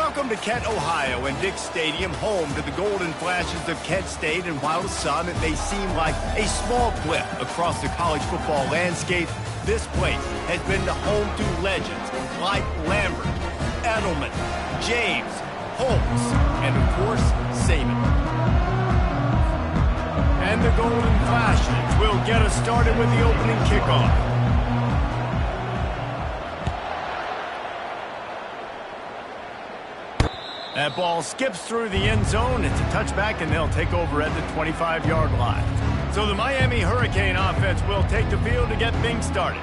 Welcome to Kent, Ohio, and Dick Stadium, home to the Golden Flashes of Kent State. And while to some it may seem like a small blip across the college football landscape, this place has been the home to legends like Lambert, Edelman, James, Holtz, and of course, Saban. And the Golden Flashes will get us started with the opening kickoff. That ball skips through the end zone. It's a touchback, and they'll take over at the 25-yard line. So the Miami Hurricane offense will take the field to get things started.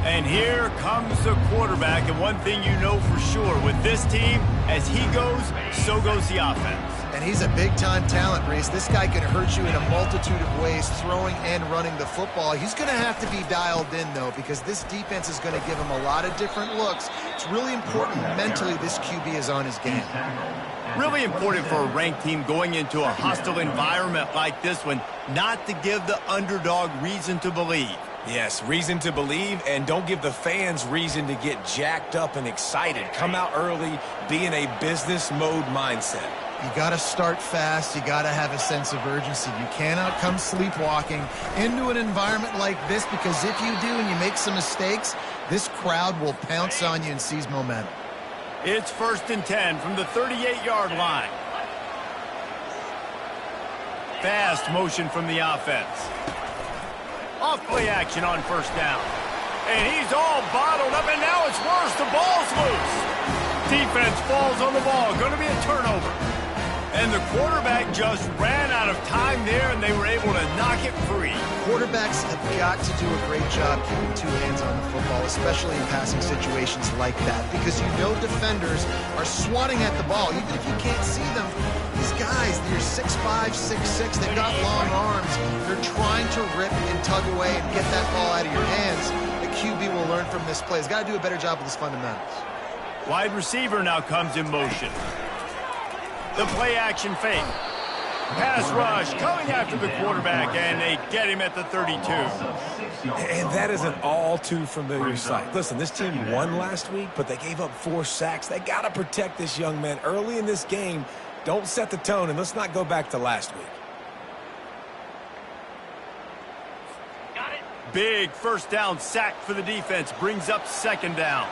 And here comes the quarterback. And one thing you know for sure with this team, as he goes, so goes the offense. And he's a big-time talent, Reese. This guy can hurt you in a multitude of ways, throwing and running the football. He's going to have to be dialed in, though, because this defense is going to give him a lot of different looks. It's really important mentally this QB is on his game. Really important for a ranked team going into a hostile environment like this one, not to give the underdog reason to believe. Yes, reason to believe, and don't give the fans reason to get jacked up and excited. Come out early, be in a business mode mindset. You got to start fast. You got to have a sense of urgency. You cannot come sleepwalking into an environment like this, because if you do and you make some mistakes, this crowd will pounce on you and seize momentum. It's 1st and 10 from the 38-yard line. Fast motion from the offense. Off play action on 1st down. And he's all bottled up, and now it's worse. The ball's loose. Defense falls on the ball. Going to be a turnover. And the quarterback just ran out of time there, and they were able to knock it free. Quarterbacks have got to do a great job keeping two hands on the football, especially in passing situations like that, because you know defenders are swatting at the ball. Even if you can't see them, these guys, they're 6'5", 6'6", they've got long arms. They're trying to rip and tug away and get that ball out of your hands. The QB will learn from this play. He's got to do a better job with his fundamentals. Wide receiver now comes in motion. The play-action fake. Pass rush coming after the quarterback, and they get him at the 32. And that is an all-too-familiar sight. Listen, this team won last week, but they gave up 4 sacks. They got to protect this young man early in this game. Don't set the tone, and let's not go back to last week. Got it. Big 1st down sack for the defense. Brings up 2nd down.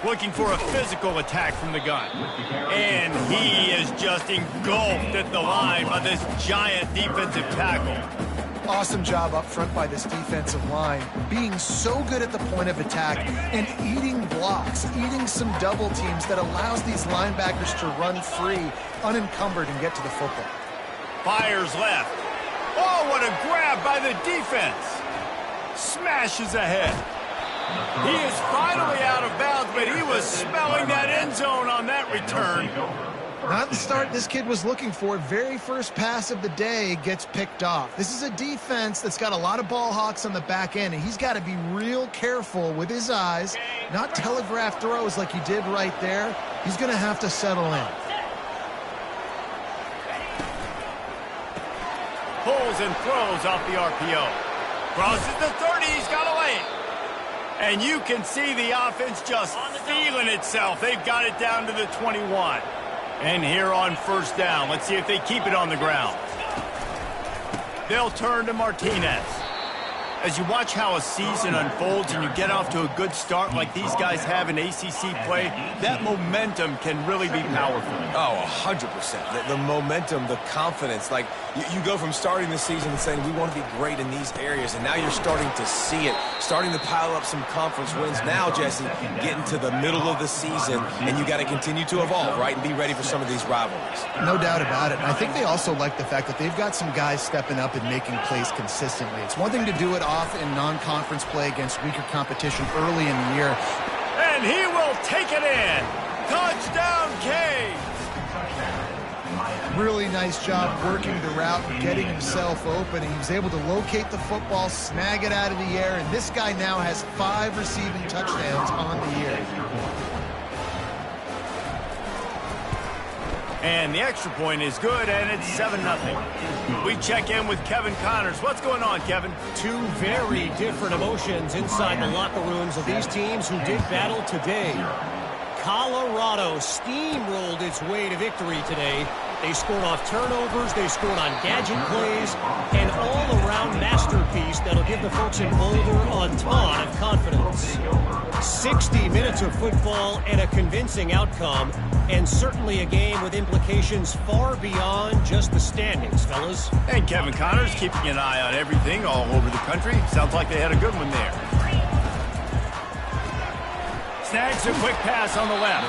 Looking for a physical attack from the gun. And he is just engulfed at the line by this giant defensive tackle. Awesome job up front by this defensive line, being so good at the point of attack and eating blocks, eating some double teams that allows these linebackers to run free, unencumbered, and get to the football. Fires left. Oh, what a grab by the defense. Smashes ahead. He is finally out of bounds, but he was smelling that end zone on that return. Not the start this kid was looking for. Very first pass of the day gets picked off. This is a defense that's got a lot of ball hawks on the back end, and he's got to be real careful with his eyes, not telegraph throws like he did right there. He's going to have to settle in. Pulls and throws off the RPO. Crosses the 30. He's got a lane. And you can see the offense just feeling itself. They've got it down to the 21. And here on 1st down, let's see if they keep it on the ground. They'll turn to Martinez. As you watch how a season unfolds and you get off to a good start like these guys have in ACC play, that momentum can really be powerful. Oh, 100%. The momentum, the confidence. Like, you go from starting the season and saying, we want to be great in these areas, and now you're starting to see it, starting to pile up some conference wins. Now, Jesse, getting to the middle of the season, and you got to continue to evolve, right, and be ready for some of these rivalries. No doubt about it. And I think they also like the fact that they've got some guys stepping up and making plays consistently. It's one thing to do it off in non-conference play against weaker competition early in the year. And he will take it in. Touchdown, Canes. Really nice job working the route and getting himself open. He was able to locate the football, snag it out of the air, and this guy now has 5 receiving touchdowns on the year. And the extra point is good, and it's 7-0. We check in with Kevin Connors. What's going on, Kevin? Two very different emotions inside the locker rooms of these teams who did battle today. Colorado steamrolled its way to victory today. They scored off turnovers, they scored on gadget plays, an all-around masterpiece that'll give the folks in Boulder a ton of confidence. 60 minutes of football and a convincing outcome, and certainly a game with implications far beyond just the standings, fellas. And Kevin Connors keeping an eye on everything all over the country. Sounds like they had a good one there. Snags a quick pass on the left.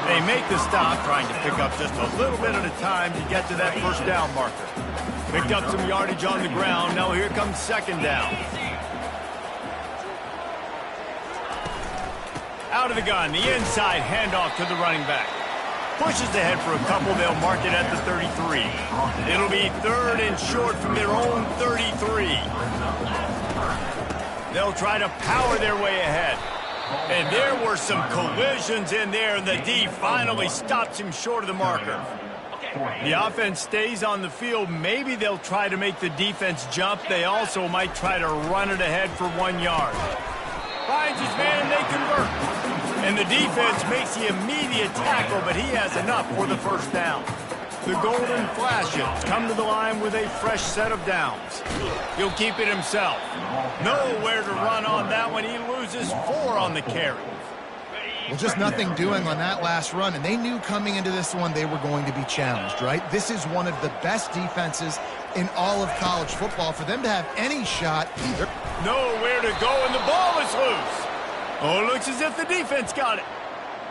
They make the stop, trying to pick up just a little bit at a time to get to that first down marker. Picked up some yardage on the ground. Now here comes second down. Out of the gun, the inside handoff to the running back. Pushes ahead for a couple. They'll mark it at the 33. It'll be third and short from their own 33. They'll try to power their way ahead. And there were some collisions in there, and the D finally stops him short of the marker. The offense stays on the field. Maybe they'll try to make the defense jump. They also might try to run it ahead for 1 yard. Finds his man, and they convert. And the defense makes the immediate tackle, but he has enough for the first down. The Golden Flashes come to the line with a fresh set of downs. He'll keep it himself. Nowhere to run on that one. He loses 4 on the carry. Well, just nothing doing on that last run, and they knew coming into this one they were going to be challenged, right? This is one of the best defenses in all of college football. For them to have any shot, nowhere to go, and the ball is loose. Oh, it looks as if the defense got it.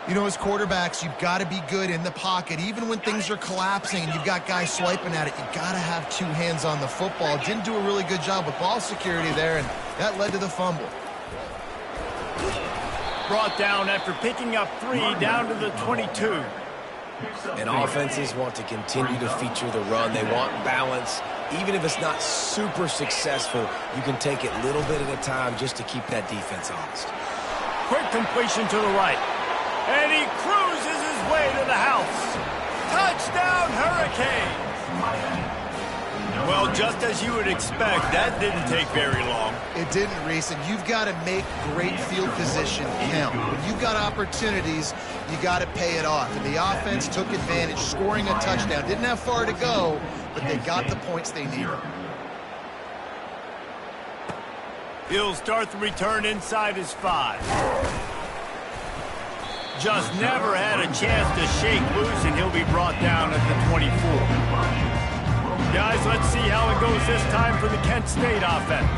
You know, as quarterbacks, you've got to be good in the pocket. Even when things are collapsing and you've got guys swiping at it, you've got to have 2 hands on the football. Didn't do a really good job with ball security there, and that led to the fumble. Brought down after picking up 3 down to the 22. And offenses want to continue to feature the run. They want balance. Even if it's not super successful, you can take it little bit at a time just to keep that defense honest. Quick completion to the right. And he cruises his way to the house. Touchdown, Hurricanes! Well, just as you would expect, that didn't take very long. It didn't, Reese, and you've got to make great field position count. When you've got opportunities, you got to pay it off. And the offense took advantage, scoring a touchdown. Didn't have far to go, but they got the points they needed. He'll start the return inside his 5. Just never had a chance to shake loose, and he'll be brought down at the 24. Guys, let's see how it goes this time for the Kent State offense.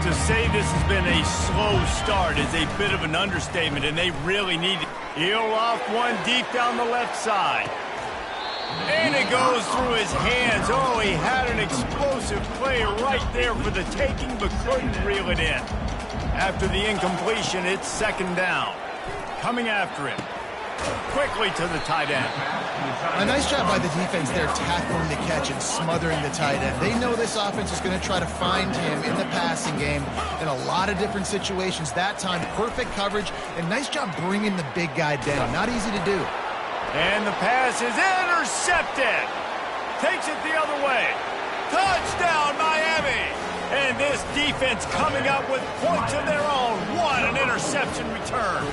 To say this has been a slow start is a bit of an understatement, and they really need it. He'll off one deep down the left side. And it goes through his hands. Oh, he had an explosive play right there for the taking, but couldn't reel it in. After the incompletion, it's second down. Coming after him. Quickly to the tight end. A nice job by the defense there, tackling the catch and smothering the tight end. They know this offense is going to try to find him in the passing game in a lot of different situations. That time, perfect coverage, and nice job bringing the big guy down. Not easy to do. And the pass is intercepted. Takes it the other way. Touchdown, Miami. And this defense coming up with points of their own. What an interception return.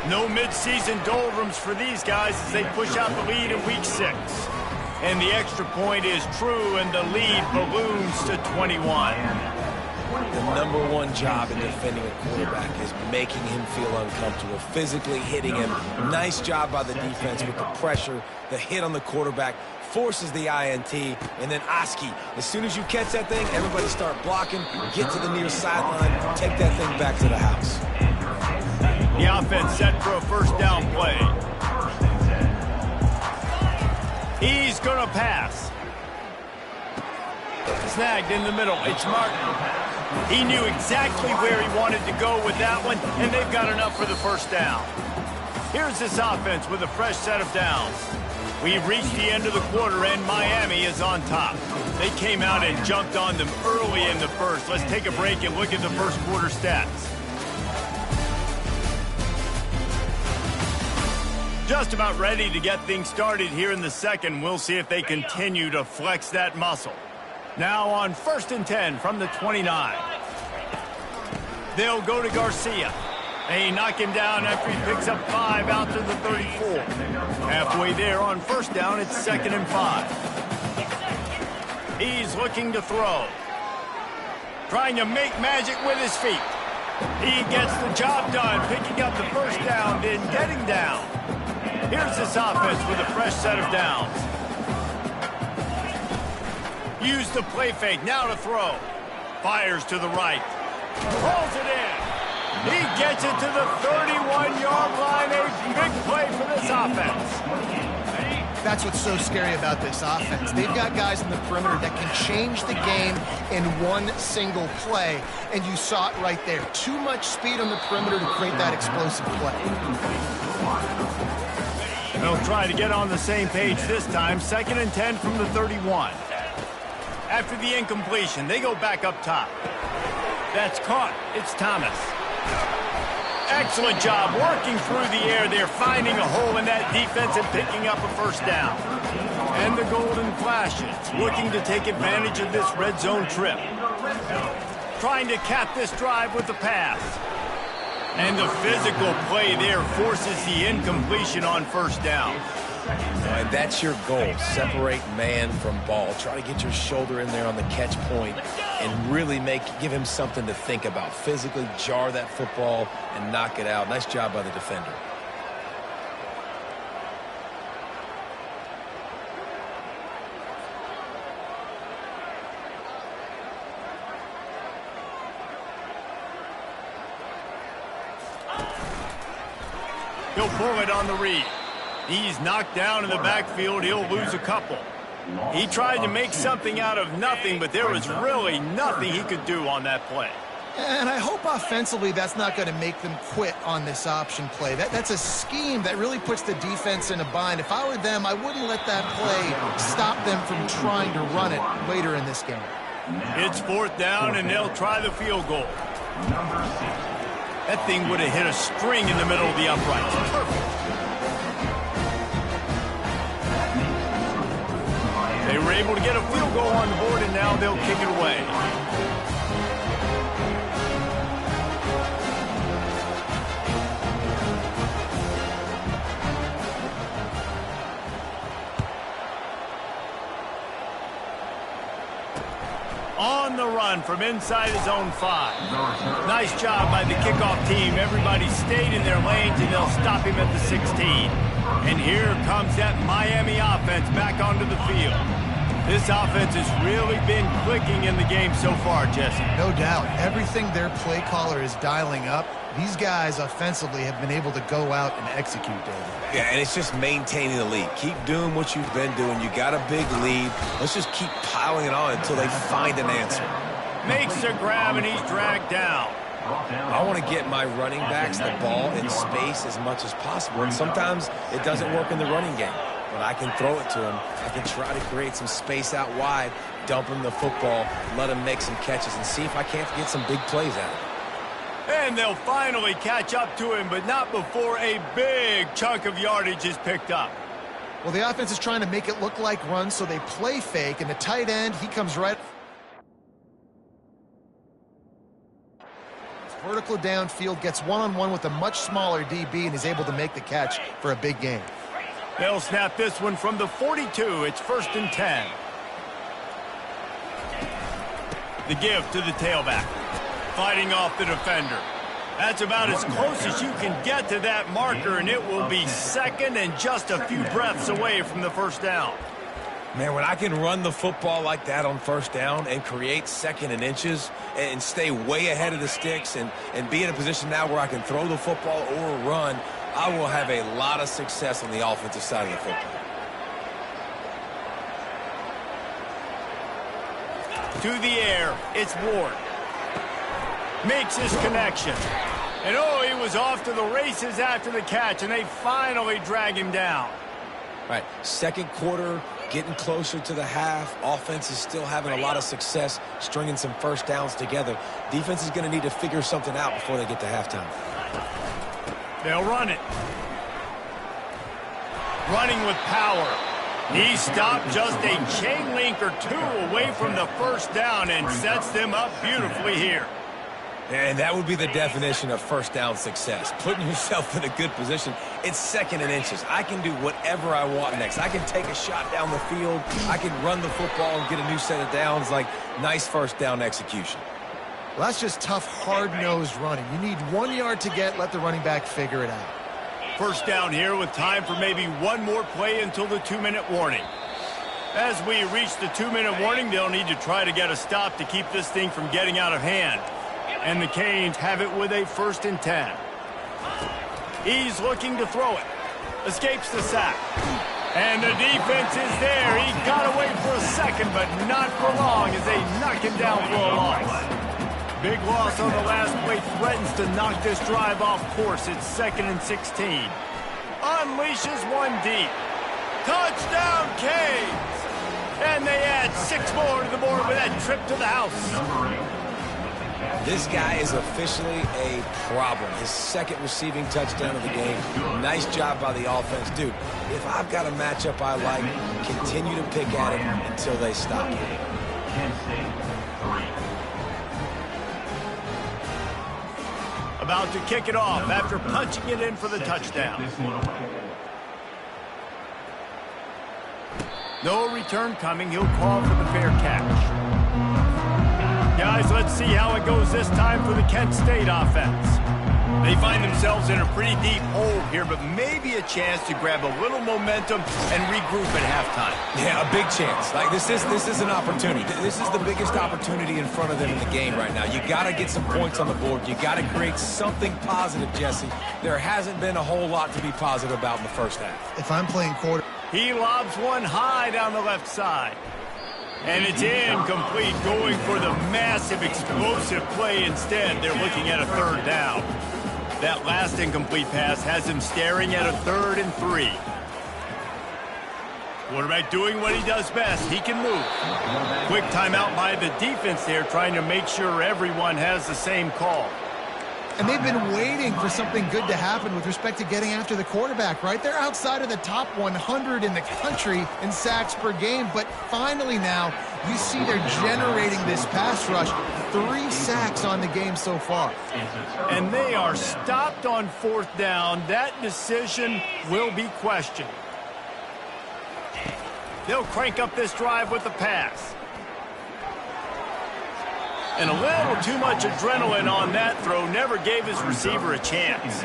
No midseason doldrums for these guys as they push out the lead in week 6. And the extra point is true, and the lead balloons to 21. The number 1 job in defending a quarterback is making him feel uncomfortable, physically hitting him. Nice job by the defense with the pressure, the hit on the quarterback, forces the INT, and then Oski. As soon as you catch that thing, everybody start blocking, get to the near sideline, take that thing back to the house. The offense set for a first down play. He's going to pass. Snagged in the middle. It's Martin. He knew exactly where he wanted to go with that one, and they've got enough for the first down. Here's this offense with a fresh set of downs. We've reached the end of the quarter, and Miami is on top. They came out and jumped on them early in the first. Let's take a break and look at the first quarter stats. Just about ready to get things started here in the second. We'll see if they continue to flex that muscle. Now on 1st and 10 from the 29. They'll go to Garcia. They knock him down after he picks up 5 out to the 34. Halfway there on 1st down, it's 2nd and 5. He's looking to throw. Trying to make magic with his feet. He gets the job done, picking up the 1st down, then getting down. Here's this offense with a fresh set of downs. Use the play fake, now to throw. Fires to the right. Pulls it in. He gets it to the 31-yard line. A big play for this offense. That's what's so scary about this offense. They've got guys in the perimeter that can change the game in one single play, and you saw it right there. Too much speed on the perimeter to create that explosive play. They'll try to get on the same page this time. 2nd and 10 from the 31. After the incompletion, they go back up top. That's caught. It's Thomas. Excellent job working through the air there, finding a hole in that defense and picking up a 1st down. And the Golden Flashes looking to take advantage of this red zone trip. Trying to cap this drive with the pass. And the physical play there forces the incompletion on 1st down. And that's your goal. Separate man from ball. Try to get your shoulder in there on the catch point and really give him something to think about. Physically jar that football and knock it out. Nice job by the defender. He'll pull it on the read. He's knocked down in the backfield. He'll lose a couple. He tried to make something out of nothing, but there was really nothing he could do on that play. And I hope offensively that's not going to make them quit on this option play. That's a scheme that really puts the defense in a bind. If I were them, I wouldn't let that play stop them from trying to run it later in this game. It's 4th down, and they'll try the field goal. That thing would have hit a string in the middle of the uprights. Perfect. They were able to get a field goal on the board, and now they'll kick it away. On the run from inside his own 5. Nice job by the kickoff team. Everybody stayed in their lanes, and they'll stop him at the 16. And here comes that Miami offense back onto the field. This offense has really been clicking in the game so far, Jesse. No doubt. Everything their play caller is dialing up, these guys offensively have been able to go out and execute, David. Yeah, and it's just maintaining the lead. Keep doing what you've been doing. You got a big lead. Let's just keep piling it on until they find an answer. Makes a grab, and he's dragged down. I want to get my running backs the ball in space as much as possible. And sometimes it doesn't work in the running game. But I can throw it to him. I can try to create some space out wide, dump him the football, let him make some catches, and see if I can't get some big plays out of it. And they'll finally catch up to him, but not before a big chunk of yardage is picked up. Well, the offense is trying to make it look like runs, so they play fake, and the tight end, he comes right. Vertical downfield, gets one-on-one with a much smaller DB, and is able to make the catch for a big gain. They'll snap this one from the 42. It's 1st and 10. The give to the tailback. Fighting off the defender. That's about as close as you can get to that marker, and it will be 2nd and just a few breaths away from the 1st down. Man, when I can run the football like that on 1st down and create 2nd and inches and stay way ahead of the sticks and be in a position now where I can throw the football or run, I will have a lot of success on the offensive side of the football. To the air, it's Ward. Makes his connection. And oh, he was off to the races after the catch, and they finally drag him down. All right, 2nd quarter, getting closer to the half. Offense is still having a lot of success stringing some 1st downs together. Defense is going to need to figure something out before they get to halftime. They'll run it. running with power. He stopped just a chain link or two away from the first down and sets them up beautifully here. And that would be the definition of first down success. Putting yourself in a good position. It's second and inches. I can do whatever I want next. I can take a shot down the field. I can run the football and get a new set of downs. Like, nice first down execution. Well, that's just tough, hard-nosed running. You need 1 yard to get, let the running back figure it out. First down here with time for maybe one more play until the 2-minute warning. As we reach the 2-minute warning, they'll need to try to get a stop to keep this thing from getting out of hand. And the Canes have it with a 1st and 10. He's looking to throw it. Escapes the sack. And the defense is there. He got away for a second, but not for long as they knock him down for a loss. Big loss on the last play threatens to knock this drive off course. It's 2nd and 16. Unleashes one deep. Touchdown, Canes! And they add 6 more to the board with that trip to the house. This guy is officially a problem. His 2nd receiving touchdown of the game. Nice job by the offense. Dude, if I've got a matchup I like, continue to pick at it until they stop. About to kick it off after punching it in for the touchdown. No return coming. He'll call for the fair catch. Guys, let's see how it goes this time for the Kent State offense. They find themselves in a pretty deep hole here, but maybe a chance to grab a little momentum and regroup at halftime. Yeah, a big chance. Like, this is an opportunity. This is the biggest opportunity in front of them in the game right now. You got to get some points on the board. You got to create something positive, Jesse. There hasn't been a whole lot to be positive about in the first half. If I'm playing quarter... He lobs one high down the left side. And it's incomplete, going for the massive, explosive play instead. They're looking at a 3rd down. That last incomplete pass has him staring at a 3rd and 3. Quarterback doing what he does best. He can move. Quick timeout by the defense there, trying to make sure everyone has the same call. And they've been waiting for something good to happen with respect to getting after the quarterback, right? They're outside of the top 100 in the country in sacks per game, but finally now you see they're generating this pass rush. 3 sacks on the game so far. And they are stopped on 4th down. That decision will be questioned. They'll crank up this drive with the pass. And a little too much adrenaline on that throw. Never gave his receiver a chance.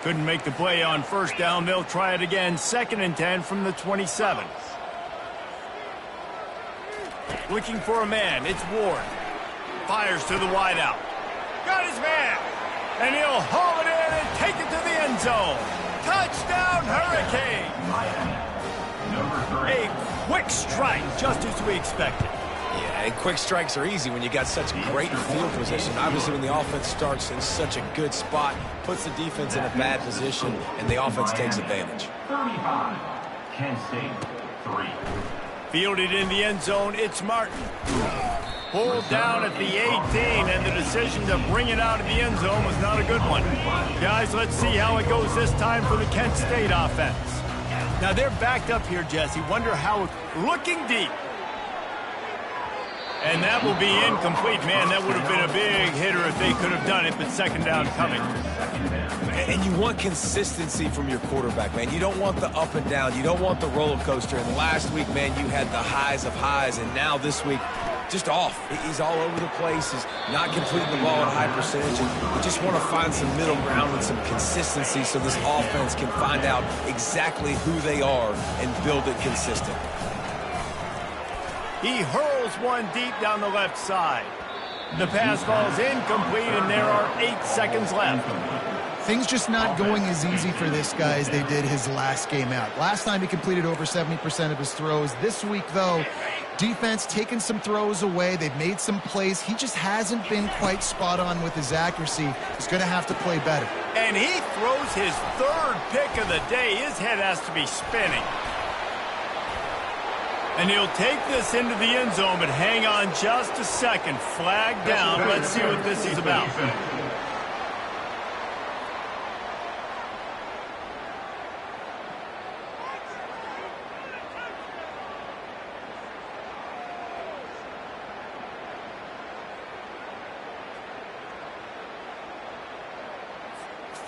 Couldn't make the play on 1st down. They'll try it again. 2nd and 10 from the 27. Looking for a man. It's Ward. Fires to the wideout. Got his man. And he'll haul it in and take it to the end zone. Touchdown, Hurricane. A quick strike, just as we expected. Yeah, and quick strikes are easy when you got such great field position. Obviously, when the offense starts in such a good spot, puts the defense in a bad position, and the offense takes advantage. 35, Kent State, 3. Fielded in the end zone, it's Martin. Pulled down at the 18, and the decision to bring it out of the end zone was not a good one. Guys, let's see how it goes this time for the Kent State offense. Now, they're backed up here, Jesse. Wonder how, looking deep. And that will be incomplete. Man, that would have been a big hitter if they could have done it, but 2nd down coming. And you want consistency from your quarterback, man. You don't want the up and down. You don't want the roller coaster. And last week, man, you had the highs of highs, and now this week, just off. He's all over the place. He's not completing the ball at a high percentage. And you just want to find some middle ground and some consistency so this offense can find out exactly who they are and build it consistent. He hurls one deep down the left side. The pass falls incomplete, and there are 8 seconds left. Things just not going as easy for this guy as they did his last game out. Last time he completed over 70% of his throws. This week, though, defense taking some throws away. They've made some plays. He just hasn't been quite spot on with his accuracy. He's going to have to play better. And he throws his 3rd pick of the day. His head has to be spinning. And he'll take this into the end zone, but hang on just a second. Flag down. Let's see what this is about.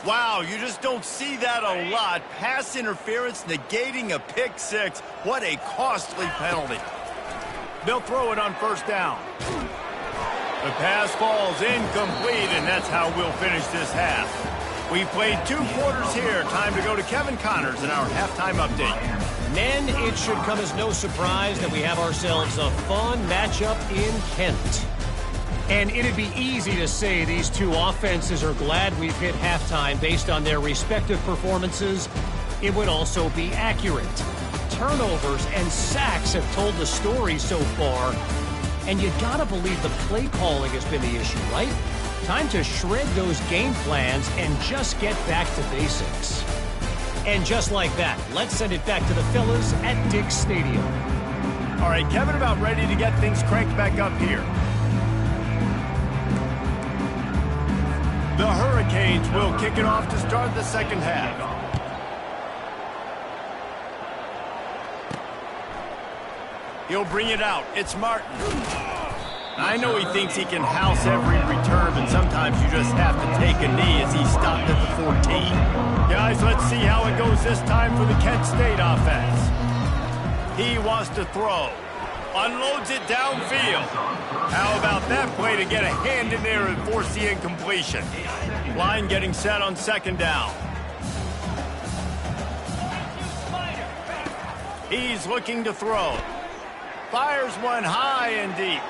Wow, you just don't see that a lot. Pass interference negating a pick six. What a costly penalty. They'll throw it on first down. The pass falls incomplete, and that's how we'll finish this half. We've played 2 quarters here. Time to go to Kevin Connors in our halftime update. Men, it should come as no surprise that we have ourselves a fun matchup in Kent. And it'd be easy to say these two offenses are glad we've hit halftime based on their respective performances. It would also be accurate. Turnovers and sacks have told the story so far. And you gotta believe the play calling has been the issue, right? Time to shred those game plans and just get back to basics. And just like that, let's send it back to the fellas at Dick's Stadium. All right, Kevin, about ready to get things cranked back up here. The Hurricanes will kick it off to start the second half. He'll bring it out. It's Martin. I know he thinks he can house every return, but sometimes you just have to take a knee as he stopped at the 14. Guys, let's see how it goes this time for the Kent State offense. He wants to throw. Unloads it downfield. How about that play to get a hand in there and force the incompletion? Line getting set on second down. He's looking to throw. Fires one high and deep.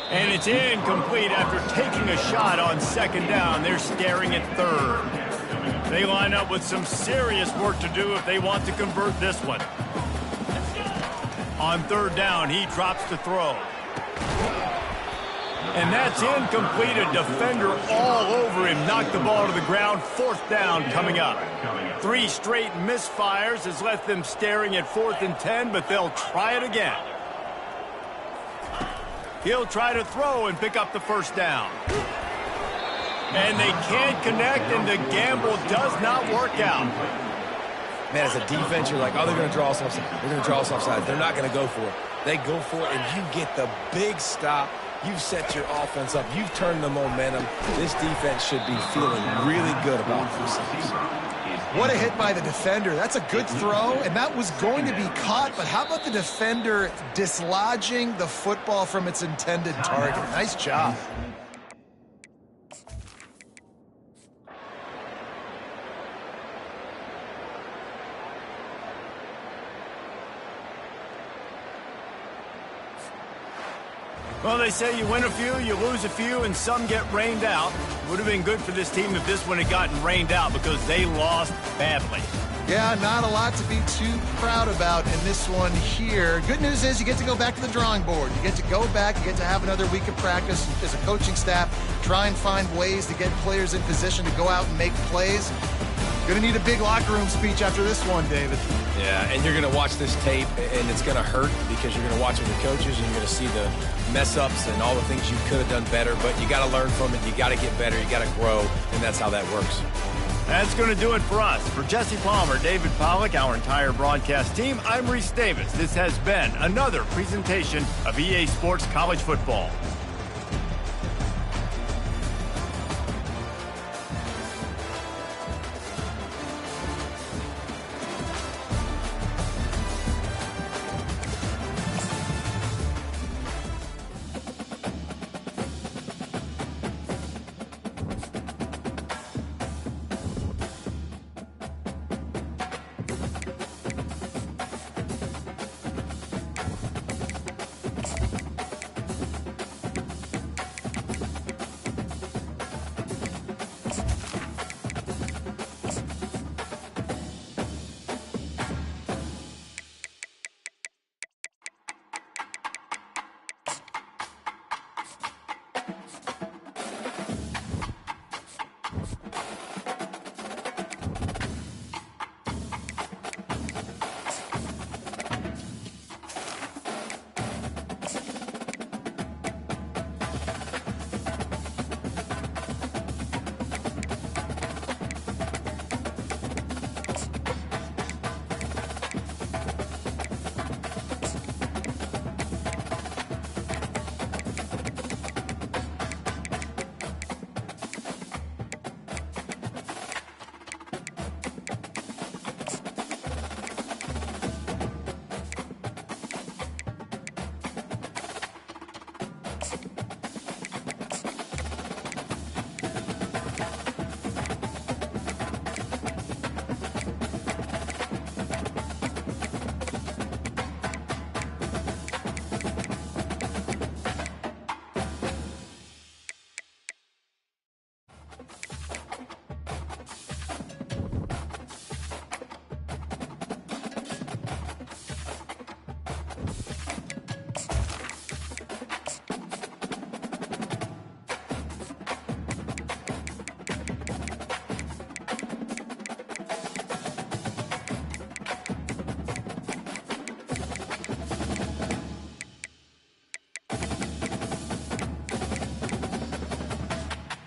And it's incomplete after taking a shot on second down. They're staring at third. They line up with some serious work to do if they want to convert this one. On third down, he drops to throw. And that's incomplete. A defender all over him. Knocked the ball to the ground. Fourth down coming up. 3 straight misfires has left them staring at 4th and 10, but they'll try it again. He'll try to throw and pick up the first down. And they can't connect, and the gamble does not work out. Man, as a defense, you're like, oh, they're going to draw us offside. They're going to draw us offside. They're not going to go for it. They go for it, and you get the big stop. You've set your offense up. You've turned the momentum. This defense should be feeling really good about themselves. What a hit by the defender. That's a good throw, and that was going to be caught, but how about the defender dislodging the football from its intended target? Nice job. Well, they say you win a few, you lose a few, and some get rained out. Would have been good for this team if this one had gotten rained out because they lost badly. Yeah, not a lot to be too proud about in this one here. Good news is you get to go back to the drawing board. You get to go back, you get to have another week of practice as a coaching staff, try and find ways to get players in position to go out and make plays. Going to need a big locker room speech after this one, David. Yeah, and you're going to watch this tape, and it's going to hurt because you're going to watch it with coaches, and you're going to see the mess-ups and all the things you could have done better, but you got to learn from it. You got to get better. You got to grow, and that's how that works. That's going to do it for us. For Jesse Palmer, David Pollack, our entire broadcast team, I'm Reese Davis. This has been another presentation of EA Sports College Football.